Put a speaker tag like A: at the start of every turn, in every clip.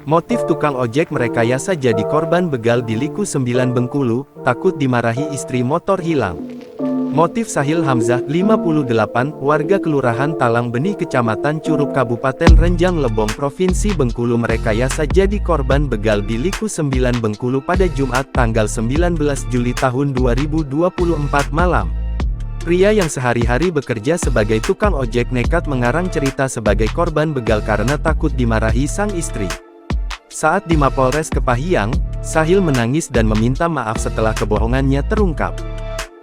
A: Motif tukang ojek merekayasa jadi korban begal di Liku 9 Bengkulu, takut dimarahi istri motor hilang. Motif Sahil Hamzah, 58, warga Kelurahan Talang Benih Kecamatan Curug Kabupaten Renjang Lebong Provinsi Bengkulu merekayasa jadi korban begal di Liku 9 Bengkulu pada Jumat tanggal 19 Juli tahun 2024 malam. Pria yang sehari-hari bekerja sebagai tukang ojek nekat mengarang cerita sebagai korban begal karena takut dimarahi sang istri. Saat di Mapolres Kepahyang, Sahil menangis dan meminta maaf setelah kebohongannya terungkap.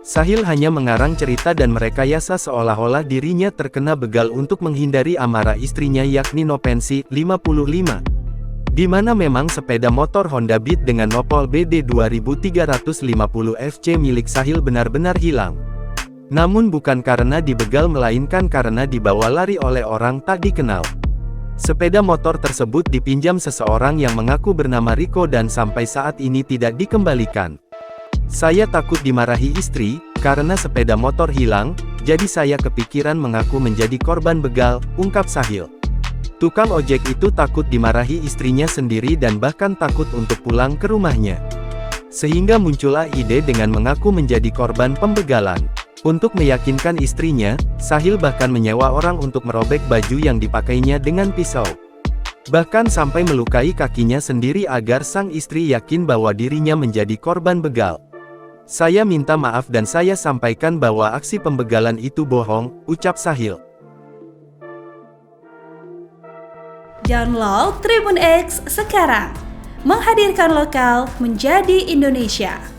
A: Sahil hanya mengarang cerita dan merekayasa seolah-olah dirinya terkena begal untuk menghindari amarah istrinya yakni Nopensi, 55. Di mana memang sepeda motor Honda Beat dengan nopol BD 2350 FC milik Sahil benar-benar hilang. Namun bukan karena dibegal melainkan karena dibawa lari oleh orang tak dikenal. Sepeda motor tersebut dipinjam seseorang yang mengaku bernama Riko dan sampai saat ini tidak dikembalikan. Saya takut dimarahi istri, karena sepeda motor hilang, jadi saya kepikiran mengaku menjadi korban begal, ungkap Sahil. Tukang ojek itu takut dimarahi istrinya sendiri dan bahkan takut untuk pulang ke rumahnya. Sehingga muncullah ide dengan mengaku menjadi korban pembegalan. Untuk meyakinkan istrinya, Sahil bahkan menyewa orang untuk merobek baju yang dipakainya dengan pisau. Bahkan sampai melukai kakinya sendiri agar sang istri yakin bahwa dirinya menjadi korban begal. Saya minta maaf dan saya sampaikan bahwa aksi pembegalan itu bohong, ucap Sahil.
B: Download Tribun X sekarang, menghadirkan lokal menjadi Indonesia.